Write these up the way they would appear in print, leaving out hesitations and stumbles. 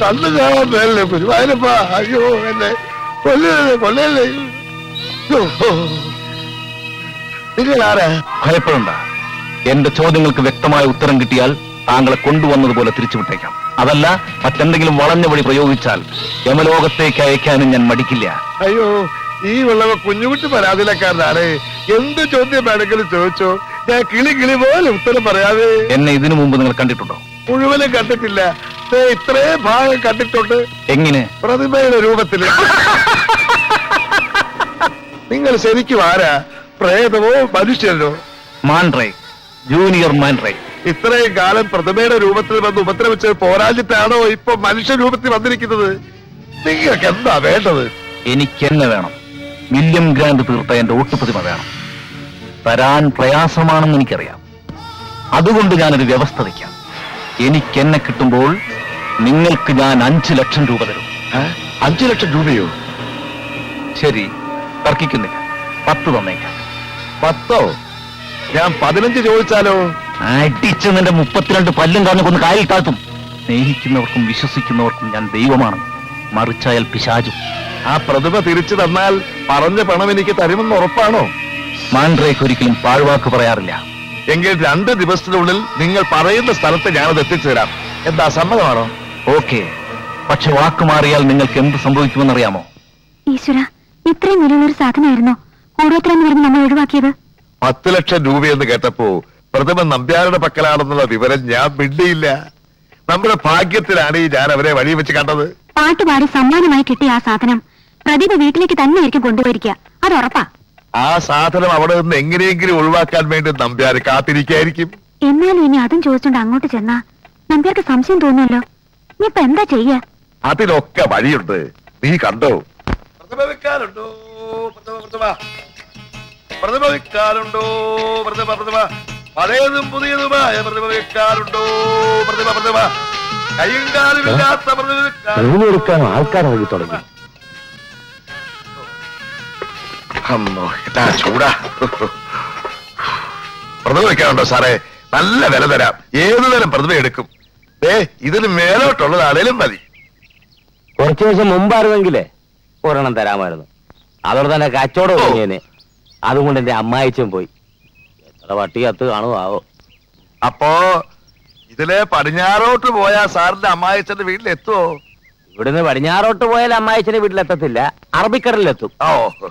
കണ്ണു കാണാൻ മേലേ ഗുരുവായൂരപ്പ. അയ്യോ എന്നെ കൊല്ലല്ലേ കൊല്ലല്ലേ. നിങ്ങൾ ആരാ? ഭയപ്പെടണ്ട. എന്റെ ചോദ്യങ്ങൾക്ക് വ്യക്തമായ ഉത്തരം കിട്ടിയാൽ താങ്കളെ കൊണ്ടുവന്നതുപോലെ തിരിച്ചുവിട്ടേക്കാം. അതല്ല, മറ്റെന്തെങ്കിലും വളഞ്ഞ വഴി പ്രയോഗിച്ചാൽ യമലോകത്തേക്ക് അയക്കാനും ഞാൻ മടിക്കില്ല. അയ്യോ, ഈ ഉള്ളവ കുഞ്ഞുകുട്ടി പരാതിയിലക്കാരനാണ്. എന്ത് ചോദ്യം വേണമെങ്കിലും ചോദിച്ചോ, ഞാൻ കിളി പോലെ ഉത്തരം പറയാതെ. എന്നെ ഇതിനു മുമ്പ് നിങ്ങൾ കണ്ടിട്ടുണ്ടോ? മുഴുവനും കണ്ടിട്ടില്ല. ഇത്രയും ഭാഗം കണ്ടിട്ടുണ്ട്. എങ്ങനെ? പ്രതിമയുടെ രൂപത്തില്. നിങ്ങൾ ശരിക്കും ആരാ? പ്രേതമോ മനുഷ്യനോ? മാൻറേ, ജൂനിയർ മാൻറേ. ഇത്രയും കാലം പ്രതിമയുടെ രൂപത്തിൽ വന്ന് ഉപദ്രവിച്ചത് പോരാഞ്ഞിട്ടാണോ ഇപ്പൊ മനുഷ്യ രൂപത്തിൽ വന്നിരിക്കുന്നത്? നിങ്ങൾക്ക് എന്താ വേണ്ടത്? എനിക്കെന്നെ വേണം. വില്യം ഗ്രാൻഡ് തീർത്ത എന്റെ ഒട്ടുപ്രതിമ വേണം. തരാൻ പ്രയാസമാണെന്ന് എനിക്കറിയാം. അതുകൊണ്ട് ഞാനൊരു വ്യവസ്ഥ വയ്ക്കാം. എനിക്കെന്നെ കിട്ടുമ്പോൾ നിങ്ങൾക്ക് ഞാൻ 5 ലക്ഷം രൂപ തരും. 5 ലക്ഷം രൂപയോ? ശരി, തർക്കിക്കുന്നില്ല. 10 തന്നേക്കാം. 10? ഞാൻ 15 ചോദിച്ചാലോ? അടിച്ച് നിന്റെ 32 പല്ലും കാഞ്ഞു കൊന്ന് കായൽ താഴ്ത്തും. സ്നേഹിക്കുന്നവർക്കും വിശ്വസിക്കുന്നവർക്കും ഞാൻ ദൈവമാണ്, മറിച്ചായാൽ പിശാചും. ആ പ്രതിമ തിരിച്ചു തന്നാൽ പറഞ്ഞ പണം എനിക്ക് തരുമെന്ന് ഉറപ്പാണോ? മാൻഡ്രേക്ക് ഒരിക്കലും പാഴ്വാക്ക് പറയാറില്ല. എങ്കിൽ 2 ദിവസത്തിനുള്ളിൽ നിങ്ങൾ പറയുന്ന സ്ഥലത്ത് ഞാനത് എത്തിച്ചു തരാം. എന്താ, സമ്മതമാണോ? ഓക്കെ, പക്ഷെ വാക്ക് മാറിയാൽ നിങ്ങൾക്ക് എന്ത് സംഭവിക്കുമെന്നറിയാമോ? ഈശ്വര, ഇത്രയും വിലയുള്ളൊരു സാധനമായിരുന്നോ കൂടോത്രം പറഞ്ഞ് നമ്മൾ ഒഴിവാക്കിയത്? 10 ലക്ഷം രൂപയെന്ന് കേട്ടപ്പോ പ്രതിമ നമ്പ്യാരുടെ പക്കലാണെന്നുള്ള വിവരം ഞാൻ മിണ്ടിയില്ല. നമ്മുടെ ഭാഗ്യത്തിലാണ് ഞാൻ അവരെ വഴി വെച്ച് കണ്ടത്. പാട്ടുപാടി സമ്മാനമായി കിട്ടിയ ആ സാധനം പ്രതിഭ വീട്ടിലേക്ക് തന്നെ ആയിരിക്കും കൊണ്ടുപോയിരിക്കുക. അത് ഉറപ്പാ. ആ സാധനം അവിടെ നിന്ന് എങ്ങനെയെങ്കിലും ഒഴിവാക്കാൻ വേണ്ടി നമ്പ്യാര് കാത്തിരിക്കായിരിക്കും. എന്നാലും ഇനി അതും ചോദിച്ചോണ്ട് അങ്ങോട്ട് ചെന്നാ നമ്പ്യാർക്ക് സംശയം തോന്നുമല്ലോ. നീ ഇപ്പൊ എന്താ ചെയ്യാ? അതിനൊക്കെ വഴിയുണ്ട്, നീ കണ്ടോ. പ്രതിമ വെക്കാനുണ്ടോ? പ്രതിമ വെക്കാനുണ്ടോ? പ്രതിമ പഴയതും പുതിയതുമായ പ്രതിമ വെക്കാനുണ്ടോ? പ്രതിമ കയ്യും കാലുമില്ലാത്ത പ്രതിമ എടുക്കാൻ ആൾക്കാരായി തുടങ്ങി. അമ്മോ, ഇതാ ചൂടാ. പ്രതിമ വെക്കാനുണ്ടോ സാറേ? നല്ല വില തരാം. ഏതു തരം പ്രതിമ എടുക്കും? ഇതിന് മേലോട്ടുള്ളതാണേലും മതി. കുറച്ചു ദിവസം മുമ്പായിരുന്നെങ്കിലേ ഒരെണ്ണം തരാമായിരുന്നു. അതോടെ തന്നെ കച്ചവടം തുടങ്ങിയേനെ. അതുകൊണ്ട് എന്റെ അമ്മായിച്ചും പോയി. എത്ര വട്ടി കത്ത് കാണുമാവോ. അപ്പോ ഇതിലെ പടിഞ്ഞാറോട്ട് പോയാ സാറിന്റെ അമ്മായിച്ചന്റെ വീട്ടിലെത്തുവോ? ഇവിടുന്ന് പടിഞ്ഞാറോട്ട് പോയാൽ അമ്മായിച്ചന്റെ വീട്ടിലെത്തത്തില്ല, അറബിക്കടലിലെത്തും.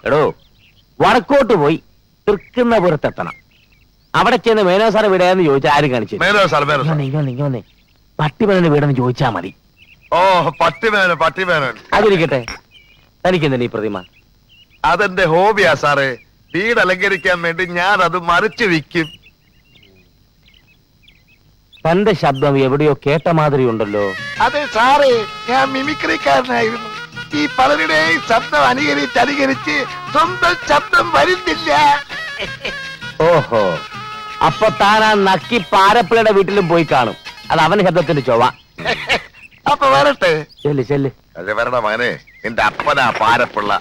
എടോ, വടക്കോട്ട് പോയി തൃക്കുന്നപുരത്തെത്തണം. അവിടെ ചെന്ന് മേനോ സാർ വീടാന്ന് ചോദിച്ചാൽ ആരും കാണിച്ചു പട്ടിമേനന്റെ വീടെന്ന് ചോദിച്ചാ മതി. ഓ, പട്ടിമേനൻ. അതിരിക്കട്ടെ, തനിക്കെന്താ ഈ പ്രതിമ? അതെന്റെ ഹോബിയാ സാറേ. വീട് അലങ്കരിക്കാൻ വേണ്ടി ഞാൻ അത് മറിച്ചു വിൽക്കും. തന്റെ ശബ്ദം എവിടെയോ കേട്ട മാതിരി ഉണ്ടല്ലോ. അതെ സാറേ, ഞാൻ മിമിക്രിക്കാരനായിരുന്നു. ഈ പലരുടെയും ശബ്ദം അനുകരിച്ച് സ്വന്തം ശബ്ദം വരുന്നില്ല. ഓഹോ, അപ്പൊ താൻ ആ നക്കി പാരപ്പിളയുടെ വീട്ടിലും പോയി കാണും. അത് അവന്റെ ശബ്ദത്തിന്റെ ചൊവ്വ. അപ്പൊ വരട്ടെ. ചെല്ല് ചെല്ല്. അതെ, വരണ മകനെ. നിന്റെ അപ്പനാ പാരപ്പിള്ള.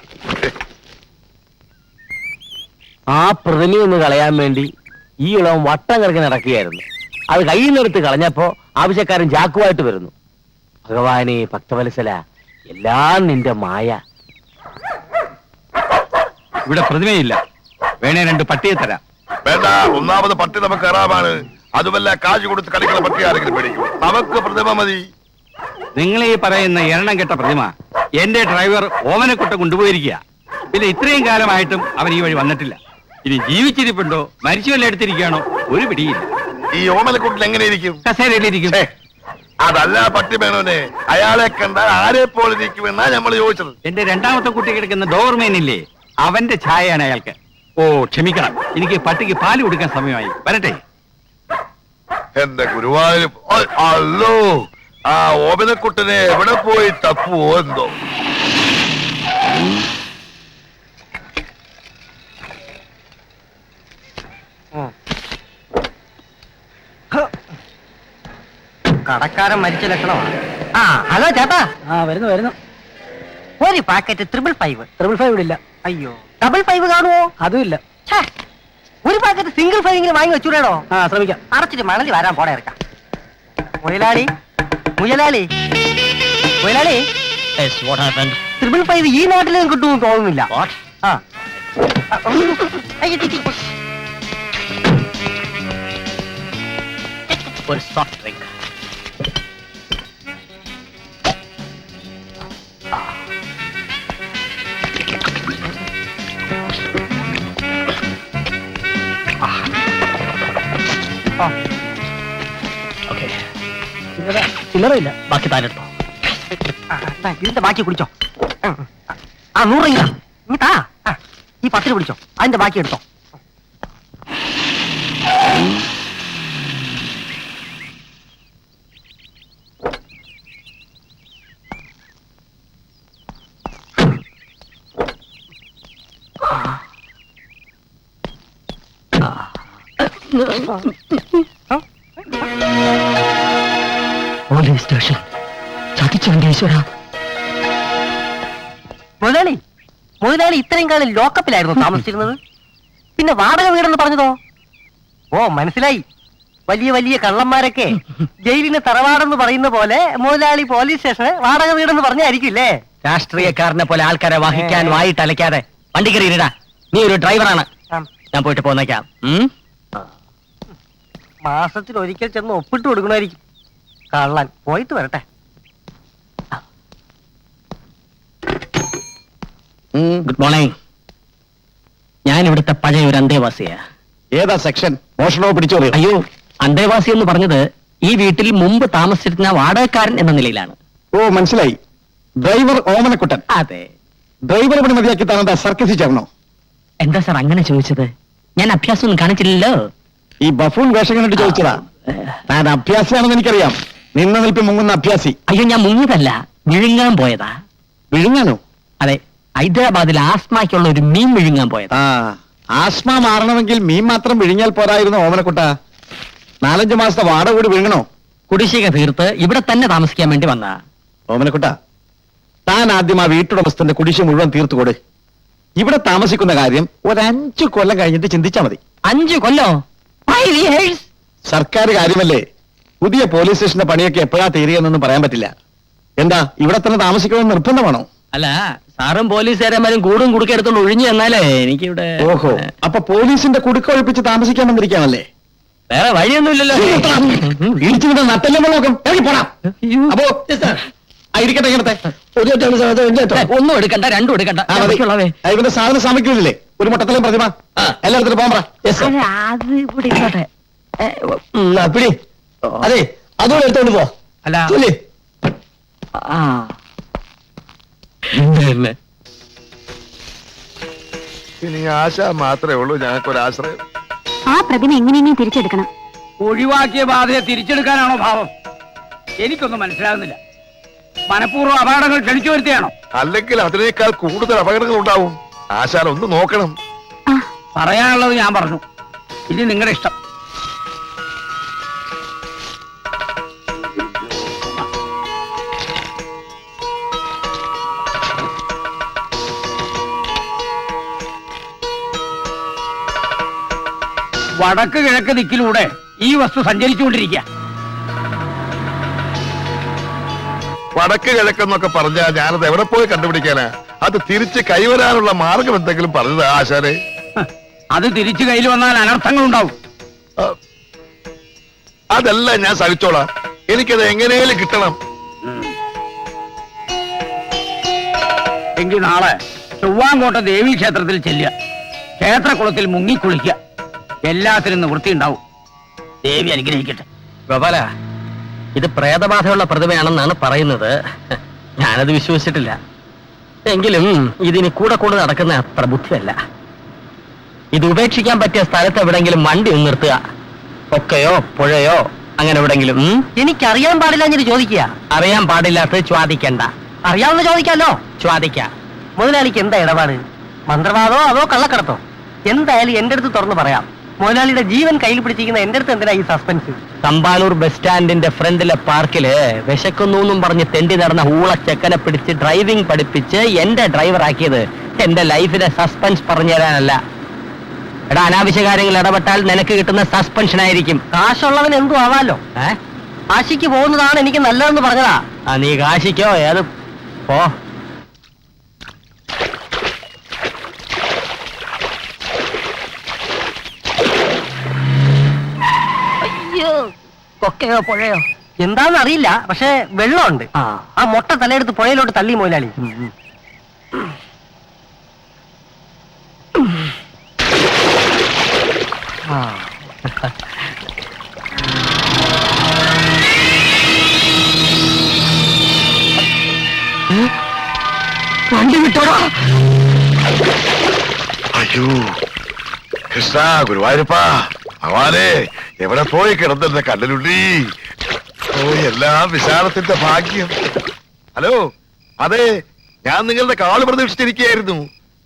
ആ പ്രതിമയൊന്ന് കളയാൻ വേണ്ടി ഈ ഇളവൻ വട്ടം കിടക്കി നടക്കുകയായിരുന്നു. അത് കയ്യിൽ നിന്നെടുത്ത് കളഞ്ഞപ്പോ ആവശ്യക്കാരൻ ചാക്കുമായിട്ട് വരുന്നു. ഭഗവാനെ ഭക്തവത്സല, എല്ലാം നിന്റെ മായ. ഇവിടെ പ്രതിമയില്ല. വേണേ 2 പട്ടിയെ തരാം. വേണ്ട, ഒന്നാമത് പട്ടി നമുക്ക് കയറാമാണ്. അതുമല്ല, കാശ് കൊടുത്ത് കളിക്കുന്ന പട്ടി ആരെങ്കിലും പേടിക്കും. നമുക്ക് പ്രതിമ മതി. നിങ്ങൾ ഈ പറയുന്ന എണ്ണം കെട്ട പ്രതിമ എന്റെ ഡ്രൈവർ ഓമനക്കുട്ട കൊണ്ടുപോയിരിക്കുക. പിന്നെ ഇത്രയും കാലമായിട്ടും അവൻ ഈ വഴി വന്നിട്ടില്ല. ഇനി ജീവിച്ചിരിപ്പുണ്ടോ മരിച്ചു വല്ല എടുത്തിരിക്കുകയാണോ ഒരു പിടിയില്ല. ഈ ഓമനക്കുട്ടിൽ എങ്ങനെയിരിക്കും? കസേരയിലിരിക്കും. അതല്ല പട്ടിമേനോനെ, അയാളെ കണ്ടാൽ ആരെ പോലെ ഇരിക്കുമെന്നാ നമ്മൾ ചോദിച്ചത്. എന്റെ 2ാമത്തെ കുട്ടി കിടക്കുന്ന ഡോർമേനില്ലേ, അവന്റെ ഛായയാണ് അയാൾക്ക്. ഓ ക്ഷമിക്കണം, എനിക്ക് പട്ടിക്ക് പാല് കൊടുക്കാൻ സമയമായി. വരട്ടെ. എന്റെ ഗുരുവായൂർ. അല്ലോ, ആ ഓമനക്കുട്ടനെ എവിടെ പോയി തപ്പുവോ എന്തോ. കടക്കാരൻ മരിച്ച ലക്ഷണമാണ്. ആ ഹലോ ചേട്ടാ. വരുന്നു. ഒരു പാക്കറ്റ് 555 ഇല്ല. അയ്യോ, 555 കാണുമോ? അതുമില്ല. ഒരു പാക്കറ്റ് സിംഗിൾ 5 വാങ്ങി വെച്ചൂടോ? ശ്രമിക്കാം. അടച്ചിട്ട് മണലി വരാൻ പോടെ ഇറക്കാം. മുതലാളി, മുയലാളി മുയലാളി Yes, what happened? 555 ഈ നാട്ടിലും കിട്ടുമെന്ന് തോന്നുന്നില്ല. What? ആ അയ്യോ, ടി, ടി. ഒരു soft drink. Okay. ചില്ലറയില്ല, ബാക്കി താനെടുത്തോ. ഇതിന്റെ ബാക്കി കുടിച്ചോ. ആ 100 ഇങ്ങ ഇങ്ങട്ടാ. ഈ 10 പിടിച്ചോ, അതിന്റെ ബാക്കി എടുത്തോ. പോലീസ് സ്റ്റേഷൻ ചതിച്ചവന്റെ ഈശ്വര. മുതലാളി മുതലാളി ഇത്രയും കാലം ലോക്കപ്പിലായിരുന്നു താമസിച്ചിരുന്നത്. പിന്നെ വാടക വീടെന്ന് പറഞ്ഞതോ? ഓ മനസ്സിലായി. വലിയ വലിയ കള്ളന്മാരൊക്കെ ജയിലിന് തറവാടെന്ന് പറയുന്ന പോലെ മുതലാളി പോലീസ് സ്റ്റേഷന് വാടക വീടെന്ന് പറഞ്ഞായിരിക്കില്ലേ? രാഷ്ട്രീയക്കാരനെ പോലെ ആൾക്കാരെ വഹിക്കാൻ വായിട്ട് അലക്കാതെ വണ്ടി കയറിയിടാ. നീ ഒരു ഡ്രൈവറാണ്, ഞാൻ പോയിട്ട് പോന്നേക്കാം. മാസത്തിൽ ഒരിക്കൽ ചെന്ന് ഒപ്പിട്ട് കൊടുക്കണമായിരിക്കും. കള്ളൻ പോയിട്ട് വരട്ടെ. Good morning. ഞാൻ ഇവിടുത്തെ പഴയ ഒരു അന്തേവാസിയാ. ഏതാ സെക്ഷൻ? മോഷണോ പിടിച്ചോ? അയ്യോ, അന്തേവാസി എന്ന് പറഞ്ഞത് ഈ വീട്ടിൽ മുമ്പ് താമസിച്ചിരുന്ന വാടകക്കാരൻ എന്ന നിലയിലാണ്. ഓ മനസ്സിലായി. ഡ്രൈവർ ഓമനക്കുട്ടൻ. അതെ. ഡ്രൈവർ പണി മതിയാക്കി താനെന്താ സർക്കസിൽ ചേർന്നോ? എന്താ സാർ അങ്ങനെ ചോദിച്ചത്? ഞാൻ അഭ്യാസം ഒന്നും കാണിച്ചില്ലല്ലോ. ഈ ബഫൂൺ വേഷം കണ്ടിട്ട് ചോദിച്ചതാ. താൻ അഭ്യാസിയാണെന്ന് എനിക്കറിയാം. നിന്ന നിൽപ്പ് മുങ്ങുന്ന അഭ്യാസി. അയ്യോ, ഞാൻ മുങ്ങിയതല്ല, വിഴുങ്ങാൻ പോയതാ. വിഴുങ്ങാനോ? അതെ, ഹൈദരാബാദിൽ ആസ്മയ്ക്കുള്ള ഒരു മീൻ വിഴുങ്ങാൻ പോയതാ. ആസ്മ മാറണമെങ്കിൽ മീൻ മാത്രം വിഴുങ്ങിയാൽ പോരായിരുന്നു ഓമനക്കുട്ട. 4-5 മാസത്തെ വാടക കൂടി വിഴുങ്ങണോ? കുടിശ്ശിക തീർത്ത് ഇവിടെ തന്നെ താമസിക്കാൻ വേണ്ടി വന്നാ. ഓമനക്കുട്ട, താൻ ആദ്യം ആ വീട്ടുടമസ്ഥന്റെ കുടിശ്ശിക മുഴുവൻ തീർത്തു കൊടു. ഇവിടെ താമസിക്കുന്ന കാര്യം ഒരു 5 കൊല്ലം കഴിഞ്ഞിട്ട് ചിന്തിച്ചാ മതി. 5 കൊല്ലോ? 5 years? സർക്കാർ കാര്യമല്ലേ. പുതിയ പോലീസ് സ്റ്റേഷന്റെ പണിയൊക്കെ എപ്പോഴാ തീരുകയെന്നൊന്നും പറയാൻ പറ്റില്ല. എന്താ ഇവിടെ തന്നെ താമസിക്കണമെന്ന് നിർബന്ധമാണോ? അല്ല, സാറും പോലീസുകാരന്മാരും കൂടും കുടുക്കെടുത്തോണ്ട് ഒഴിഞ്ഞു എന്നാലേ എനിക്കിവിടെ. ഓഹോ, അപ്പൊ പോലീസിന്റെ കുടുക്കൊഴിപ്പിച്ച് താമസിക്കാൻ വന്നിരിക്കാണല്ലേ? വേറെ വഴിയൊന്നുമില്ലല്ലോ. ഇടിച്ചുവിട്ട നട്ടെല്ലാം നോക്കും. ഇറങ്ങി പോടാം. അപ്പോ ഇരിക്കട്ടെ ഇങ്ങനത്തെ ഒന്നും എടുക്കണ്ട, രണ്ടും എടുക്കണ്ട. ഇവന്റെ സാധനം സാമഗ്രിയില്ലേ? ഒരു മുട്ടത്തലും പ്രതിമ എല്ലായിടത്തും പോകാൻ പറ. അത് ഇവിടെ ഇരിക്കട്ടെ. പിടി. അതെ, അതുകൂടെ എടുത്തോണ്ട് പോ. അല്ല, ചൊല്ല്. ഇനി ആശ മാത്രമേ ഉള്ളൂ ഞങ്ങൾക്കൊരാശ്രയം. ആ പ്രതിമ എങ്ങനെയെങ്കിലും തിരിച്ചെടുക്കണം. ഒഴിവാക്കിയ ബാധയെ തിരിച്ചെടുക്കാനാണോ ഭാവം? എനിക്കൊന്നും മനസ്സിലാകുന്നില്ല. മനഃപൂർവ്വം അപകടങ്ങൾ ക്ഷണിച്ചു വരുത്തിയാണോ? അല്ലെങ്കിൽ അതിനേക്കാൾ കൂടുതൽ അപകടങ്ങൾ ഉണ്ടാവും. ആശാൻ ഒന്ന് നോക്കണം. പറയാനുള്ളത് ഞാൻ പറഞ്ഞു. ഇനി നിങ്ങളുടെ ഇഷ്ടം. വടക്ക് കിഴക്ക് ദിക്കിലൂടെ ഈ വസ്തു സഞ്ചരിച്ചുകൊണ്ടിരിക്കുക. വടക്ക് കിഴക്കെന്നൊക്കെ പറഞ്ഞാ ഞാനത് എവിടെ പോയി കണ്ടുപിടിക്കാനാ? അത് തിരിച്ച് കൈവരാനുള്ള മാർഗം എന്തെങ്കിലും പറഞ്ഞത് ആശാനെ? അത് തിരിച്ചു കയ്യിൽ വന്നാൽ അനർത്ഥങ്ങൾ ഉണ്ടാവും. അതല്ല, ഞാൻ സഹിച്ചോളാം. എനിക്കത് എങ്ങനെയും കിട്ടണം. എങ്കിൽ നാളെ ചൊവ്വാങ്കോട്ട ദേവീ ക്ഷേത്രത്തിൽ ചെല്ലുക. ക്ഷേത്രകുളത്തിൽ മുങ്ങിക്കുളിക്കുക. എല്ലാത്തിനും നിവൃത്തി ഉണ്ടാവും. ദേവി അനുഗ്രഹിക്കട്ടെ. ഗോപാല, ഇത് പ്രേതബാധയുള്ള പ്രതിമയാണെന്നാണ് പറയുന്നത്. ഞാനത് വിശ്വസിച്ചിട്ടില്ല. എങ്കിലും ഇതിന് കൂടെ കൂടെ നടക്കുന്ന അത്ര ബുദ്ധിയല്ല. ഇത് ഉപേക്ഷിക്കാൻ പറ്റിയ സ്ഥലത്ത് എവിടെങ്കിലും വണ്ടി ഒന്ന് നിർത്തുക. ഒക്കെയോ പുഴയോ അങ്ങനെ എവിടെങ്കിലും. എനിക്കറിയാൻ പാടില്ല ഞാൻ ചോദിക്കുക. അറിയാൻ പാടില്ലാത്തത് ചോദിക്കണ്ട. അറിയാവുന്ന ചോദിക്കാമല്ലോ. ചോദിക്കാം. മുതലാളിക്ക് എന്താ ഇടപാട്? മന്ത്രവാദോ അതോ കള്ളക്കടത്തോ? എന്തായാലും എന്റെ അടുത്ത് തുറന്നു പറയാം. മുതലാളിയുടെ ജീവൻ കയ്യിൽ പിടിച്ചിരിക്കുന്ന എന്റെ അടുത്ത് എന്തിനാ ഈ സസ്പെൻസ്? തമ്പാനൂർ ബസ് സ്റ്റാൻഡിന്റെ ഫ്രണ്ടിലെ പാർക്കില് വിശക്കുന്നു പറഞ്ഞ് തെണ്ടി നടന്ന ഊളച്ചെക്കനെ പിടിച്ച് ഡ്രൈവിംഗ് പഠിപ്പിച്ച് എന്റെ ഡ്രൈവറാക്കിയത് എന്റെ ലൈഫിലെ സസ്പെൻസ് പറഞ്ഞു തരാനല്ല. എടാ, അനാവശ്യ കാര്യങ്ങൾ ഇടപെട്ടാൽ നിനക്ക് കിട്ടുന്ന സസ്പെൻഷൻ ആയിരിക്കും. കാശുള്ളവൻ എന്തും ആവാലോ. കാശിക്ക് പോകുന്നതാണ് എനിക്ക് നല്ലതെന്ന് പറഞ്ഞതാ. ആ നീ കാശിക്കോ ഏത് പോ. അയ്യോ, കൊക്കയോ പുഴയോ എന്താന്ന് അറിയില്ല, പക്ഷെ വെള്ളമുണ്ട്. ആ മൊട്ട തലയെടുത്ത് പുഴയിലോട്ട് തള്ളി മുതലാളി. വണ്ടി വിട്ടോടാ. അയ്യോ കൃഷ്ണ ഗുരുവായൂരപ്പാ ഭഗവാനെ, എവിടെ പോയി കിടന്നിരുന്ന കല്ലിലുള്ളി. ഓ എല്ലാം വിശാലത്തിന്റെ ഭാഗ്യം. ഹലോ, അതെ, ഞാൻ നിങ്ങളുടെ കാള് പ്രതീക്ഷിച്ചിരിക്കുകയായിരുന്നു.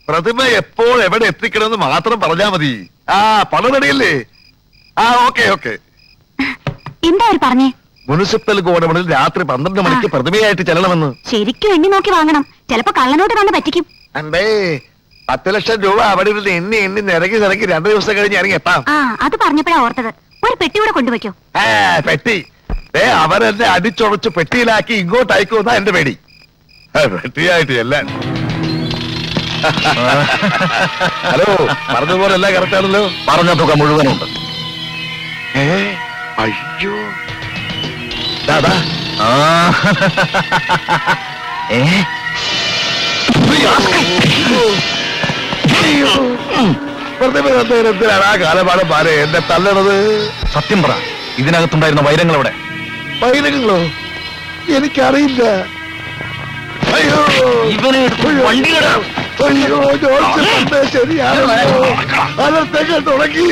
പ്രതിമ എപ്പോൾ എവിടെ എത്തിക്കണമെന്ന് മാത്രം പറഞ്ഞാ മതി. ആ പണം റെഡിയല്ലേ? ആ ഓക്കെ ഓക്കെ. എന്താ അവർ പറഞ്ഞേ? മുനിസിപ്പൽ ഗോഡൌണിൽ രാത്രി 12 മണിക്ക് പ്രതിമയായിട്ട് ചെല്ലണമെന്ന്. ശരിക്കും എണ്ണി നോക്കി വാങ്ങണം, ചിലപ്പോ കള്ളനോട്ട് വന്ന് പറ്റിക്കും. അണ്ടേ 10 ലക്ഷം രൂപ അവിടെ ഇരുന്ന് എണ്ണി എണ്ണി നിരക്കി 2 ദിവസം കഴിഞ്ഞ് ഇറങ്ങി എത്താം. ആ അത് പറഞ്ഞപ്പോഴാ ഓർത്തത്. ഒരു പെട്ടി കൂടെ കൊണ്ടുവയ്ക്കോ. പെട്ടി അവരെന്നെ അടിച്ചുടച്ച് പെട്ടിയിലാക്കി ഇങ്ങോട്ട് അയക്കുമെന്നാ എന്റെ പേടി. പെട്ടിയായിട്ട് എല്ലാം. ഹലോ, പറഞ്ഞതുപോലെ എല്ലാം കറക്റ്റ് ആണല്ലോ? പറഞ്ഞ തുക മുഴുവനുണ്ട്. അയ്യോ ദാദാ. പ്രതിമ എന്തിനാണ് ആ കാലപാടം പാരെ എന്നെ തല്ലണത്? സത്യം പറ, ഇതിനകത്തുണ്ടായിരുന്ന വൈരങ്ങൾ എവിടെ? വൈരങ്ങളോ? എനിക്കറിയില്ല. അയ്യോ അയ്യോ, ജോർജ് പറഞ്ഞത് ശരിയാണല്ലോ. അനർത്ഥങ്ങൾ തുടങ്ങി.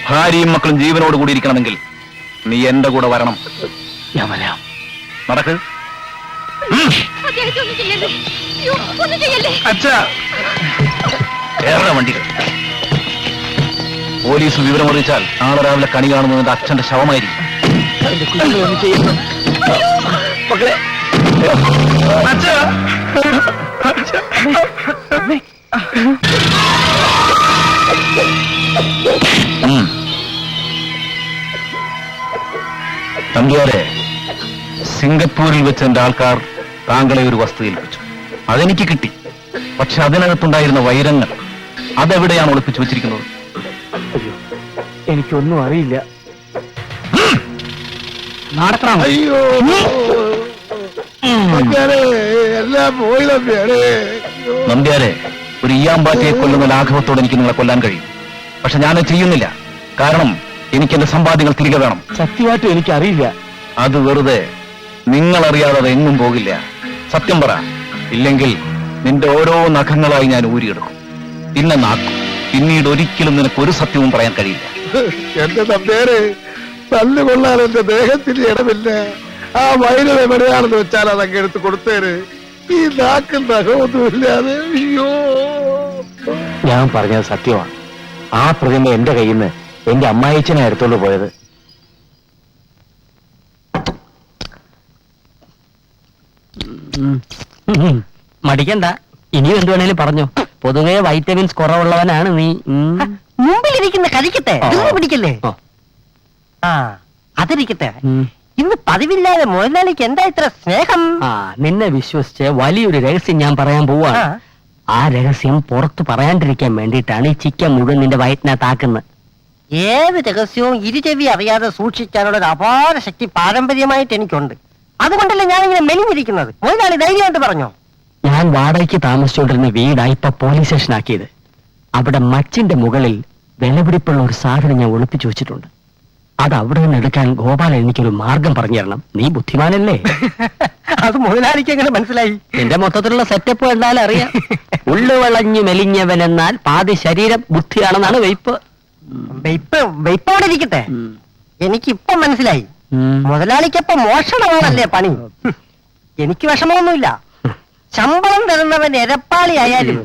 ഭാര്യയും മക്കളും ജീവനോട് കൂടി ഇരിക്കണമെങ്കിൽ നീ എന്റെ കൂടെ വരണം. ഞാൻ വരാം. നടക്ക്. ഏറെ വണ്ടികൾ. പോലീസ് വിവരമറിയിച്ചാൽ നാളെ രാവിലെ കണി കാണുന്നതിന്റെ അച്ഛന്റെ ശവമായിരിക്കും. മക്കളെ തമ്പിയാരെ, സിംഗപ്പൂരിൽ വെച്ച് എന്റെ ആൾക്കാർ താങ്കളെ ഒരു വസ്തു ഏൽപ്പിച്ചു. അതെനിക്ക് കിട്ടി. പക്ഷെ അതിനകത്തുണ്ടായിരുന്ന വൈരങ്ങൾ അതെവിടെയാണ് ഒളിപ്പിച്ചു വെച്ചിരിക്കുന്നത്? എനിക്കൊന്നും അറിയില്ല. നടക്കണം. അയ്യോ എല്ലാം പോയി നമ്പ്യാരെ. നമ്പ്യാരെ, ഒരു ഈയാമ്പാറ്റയെ കൊല്ലുന്ന ലാഘവത്തോടെ എനിക്ക് നിങ്ങളെ കൊല്ലാൻ കഴിയും. പക്ഷെ ഞാനത് ചെയ്യുന്നില്ല. കാരണം എനിക്ക് എന്റെ സമ്പാദ്യങ്ങൾ തിരികെ വേണം. സത്യമായിട്ടും എനിക്കറിയില്ല. അത് വെറുതെ നിങ്ങളറിയാതെ അത് എങ്ങും പോകില്ല. സത്യം പറ. ഇല്ലെങ്കിൽ നിന്റെ ഓരോ നഖങ്ങളായി ഞാൻ ഊരിയെടുക്കും, പിന്നെ നാക്കും. പിന്നീട് ഒരിക്കലും നിനക്ക് ഒരു സത്യവും പറയാൻ കഴിയില്ല. എന്റെ നമ്പ്യാരെ, തല്ലുകൊള്ളാൻ എന്റെ ദേഹത്തിന് ഇടമില്ല. ആ വൈരം എവിടെയാണെന്ന് വെച്ചാൽ അതങ്ങ് എടുത്ത് കൊടുത്തേര്. ഈ നാക്കും നഖമൊന്നുമില്ലാതെ. അയ്യോ, ഞാൻ പറഞ്ഞത് സത്യമാണ്. ആ പ്രതിമ എന്റെ കയ്യിൽ നിന്ന് എന്റെ അമ്മായിച്ചനെ എടുത്തോണ്ട് പോയത്. മടിക്കണ്ട, ഇനിയും എന്ത് വേണേലും പറഞ്ഞോ. പൊതുവെ വൈറ്റമിൻസ് കുറവുള്ളവനാണ് നീ. മുമ്പിലിരിക്കുന്ന കരിക്കട്ടെ, പിടിക്കല്ലേ? ആ അതിരിക്കട്ടെ. ഇന്ന് പതിവില്ലാതെ മുതലാളിക്ക് എന്താ ഇത്ര സ്നേഹം? നിന്നെ വിശ്വസിച്ച് വലിയൊരു രഹസ്യം ഞാൻ പറയാൻ പോവാണ്. ആ രഹസ്യം പുറത്ത് പറയാണ്ടിരിക്കാൻ വേണ്ടിയിട്ടാണ് ഈ ചിക്കൻ മുഴുവൻ നിന്റെ വയറ്റിനകത്താക്കുന്നത്. ഏത് രഹസ്യവും ഇരുചെവി അറിയാതെ സൂക്ഷിക്കാനുള്ള ഒരു അപാര ശക്തി പാരമ്പര്യമായിട്ട് എനിക്കുണ്ട്. അതുകൊണ്ടല്ലേ ഞാനിങ്ങനെ മെലിഞ്ഞിരിക്കുന്നത്. മുതലാളി ധൈര്യമായിട്ട് പറഞ്ഞോ. ഞാൻ വാടകയ്ക്ക് താമസിച്ചുകൊണ്ടിരുന്ന വീടാ ഇപ്പൊ പോലീസ് സ്റ്റേഷനാക്കിയത്. അവിടെ മച്ചിന്റെ മുകളിൽ വിലപിടിപ്പുള്ള ഒരു സാധനം ഞാൻ ഒളിപ്പിച്ചു വെച്ചിട്ടുണ്ട്. അത് അവിടെ നിന്ന് എടുക്കാൻ ഗോപാലൻ എനിക്കൊരു മാർഗം പറഞ്ഞു തരണം. നീ ബുദ്ധിമാനല്ലേ? അത് മുതലാളിക്ക് എങ്ങനെ മനസ്സിലായി? എന്റെ മൊത്തത്തിലുള്ള സെറ്റപ്പ് കണ്ടാൽ അറിയാം. ഉള്ളു വളഞ്ഞു മെലിഞ്ഞവനെന്നാൽ പാതി ശരീരം ബുദ്ധിയാണെന്നാണ് വെയ്പ്പ്. വെയ്പ്പ് അവിടെ ഇരിക്കട്ടെ. എനിക്കിപ്പൊ മനസ്സിലായി. മുതലാളിക്കപ്പൊ മോഷണമാണല്ലേ പണി. എനിക്ക് വിഷമമൊന്നുമില്ല. ശമ്പളം തരുന്നവൻ എരപ്പാളി ആയാലും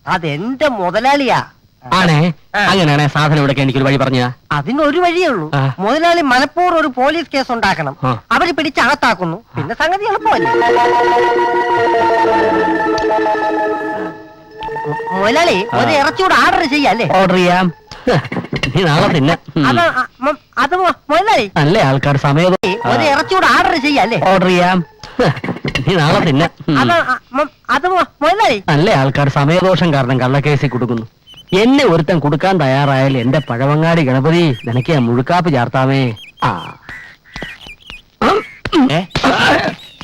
അതെന്റെ മുതലാളിയാ. ആണേ, അങ്ങനെയാണെ സാധനം എടുക്കാൻ എനിക്കൊരു വഴി പറഞ്ഞ. അതിനൊരു വഴിയേ ഉള്ളൂ. മുതലാളി മനഃപൂർവ്വം ഒരു പോലീസ് കേസ് ഉണ്ടാക്കണം. അവര് പിടിച്ച് അകത്താക്കുന്നു. പിന്നെ സംഗതി എളുപ്പമല്ലേ? മുതലാളി ഒരു ഇറച്ചിയോട് ഓർഡർ ചെയ്യല്ലേ? ഓർഡർ ചെയ്യാം. നീ നാളെ തിന്നെ. അത് മുതലാളി നല്ല ആൾക്കാർ സമയം ഒരു ഇറച്ചിയോട് ഓർഡർ ചെയ്യല്ലേ? ഓർഡർ ചെയ്യാം. നീ നാളെ തിന്നെ. അത് മുതലാളി നല്ല ആൾക്കാർ സമയദോഷം കാരണം കള്ളക്കേസിൽ കൊടുക്കുന്നു. എന്നെ ഒരുത്തൻ കൊടുക്കാൻ തയ്യാറായാൽ എന്റെ പഴവങ്ങാടി ഗണപതി നിനക്ക് ഞാൻ മുഴുക്കാപ്പ് ചാർത്താമേ.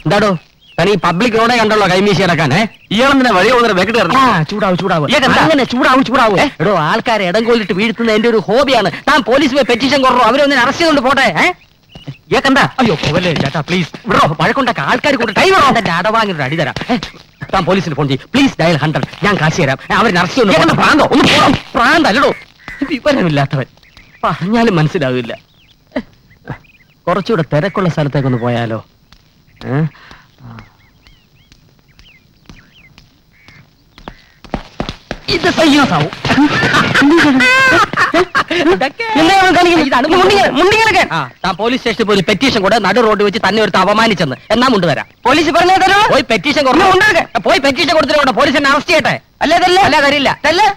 എന്താടോ തനി പബ്ലിക് റോഡേ കണ്ടല്ലോ കൈമീശി ഇറക്കാൻ? ഇയാളെന്തിനാ വഴി പോകുന്ന വെക്കിട്ട് അങ്ങനെ ചൂടാവും. എടോ, ആൾക്കാരെ ഇടം കൊല്ലിട്ട് വീഴ്ത്തുന്ന എന്റെ ഒരു ഹോബിയാണ്. താൻ പോലീസ് പോയി പെറ്റീഷൻ കുറോ അവരൊന്നും അറസ്റ്റ് ചെയ്തോണ്ട് പോട്ടെ. ഏക്കണ്ട. അയ്യോ പോവല്ലേ ചേട്ടാ, പ്ലീസ് വിടോ. വഴക്കൊണ്ടാക്ക ആൾക്കാർ കൂടെ ടൈം അടവാങ്ങിയൊരു അടി തരാം. താൻ പോലീസിന് ഫോൺ ചെയ്യും പ്ലീസ്. ഡയൽ 100. ഞാൻ കാശ് തരാം. അവരെ അറസ്റ്റ് ചെയ്യുന്നു. പ്രാന്തല്ലോ, വിവരമില്ലാത്തവൻ. പറഞ്ഞാലും മനസ്സിലാവില്ല. കുറച്ചുകൂടെ തിരക്കുള്ള സ്ഥലത്തേക്കൊന്ന് പോയാലോ? ഇത് സയ്യാസാവും. താൻ പോലീസ് സ്റ്റേഷനിൽ പോയി പെറ്റീഷൻ കൂടെ നടു റോഡ് വെച്ച് തന്നെ ഒരുത്ത് അപമാനിച്ചെന്ന് എന്നാ മുണ്ട് തരാം. പോലീസ് പറഞ്ഞേ തരോ? പോയി പെറ്റീഷൻ പോയി പെറ്റീഷൻ കൊടുത്തിട്ട് പോലീസ് എന്നെ അറസ്റ്റ് ചെയ്യട്ടെ. അല്ലേ തല്ലേ? അല്ല തരില്ല.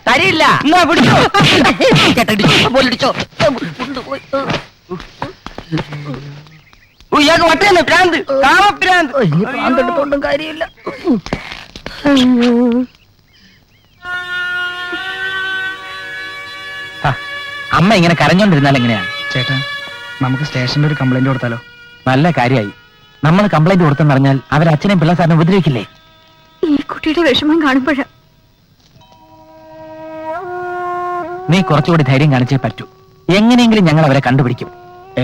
തരില്ല. ഇയാൾക്ക് വട്ടേന്ന് ഭ്രാന്ത്, കാമഭ്രാന്ത്. ഭ്രാന്തെടുത്തോണ്ടും കാര്യമില്ല. അമ്മ ഇങ്ങനെ കരഞ്ഞോണ്ടിരുന്നാൽ എങ്ങനെയാ? ചേട്ടാ, നമുക്ക് സ്റ്റേഷനിൽ ഒരു കംപ്ലൈന്റ് കൊടുത്താലോ? നല്ല കാര്യമായി. നമ്മൾ കംപ്ലൈന്റ് കൊടുത്തെന്ന് പറഞ്ഞാൽ അവരച്ഛനെയും പിള്ളേസാറിനെ ഉപദ്രവിക്കില്ലേ? ഈ കുട്ടിയുടെ വിഷമം കാണുമ്പോഴ നീ കുറച്ചുകൂടി ധൈര്യം കാണിച്ചേ പറ്റൂ. എങ്ങനെയെങ്കിലും ഞങ്ങൾ അവരെ കണ്ടുപിടിക്കും.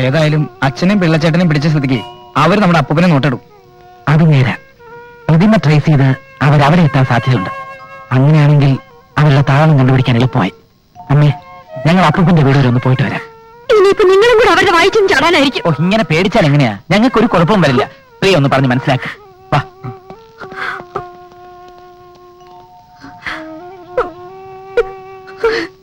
ഏതായാലും അച്ഛനെയും പിള്ളച്ചേട്ടനെയും പിടിച്ച സ്ഥിതിക്ക് അവർ നമ്മുടെ അപ്പൂപ്പനെ നോട്ടിടും. അത് നേരെ പ്രതിമ ട്രേസ് ചെയ്ത് അവരവിടെ എത്താൻ സാധ്യതയുണ്ട്. അങ്ങനെയാണെങ്കിൽ അവരുടെ താളം കണ്ടുപിടിക്കാൻ എളുപ്പമായി. അമ്മേ, ഞങ്ങൾ അപ്പൂപ്പന്റെ വീട് വരെ ഒന്ന് പോയിട്ട് വരാം. ഇനിയിപ്പോ നിങ്ങളും കൂടെ അവരുടെ വായിച്ചും ചാടാനായിരിക്കും. ഓ, ഇങ്ങനെ പേടിച്ചാൽ എങ്ങനെയാ? ഞങ്ങൾക്കൊരു കുഴപ്പവും വരില്ല. പ്രിയ ഒന്ന് പറഞ്ഞ് മനസ്സിലാക്കി. വാ.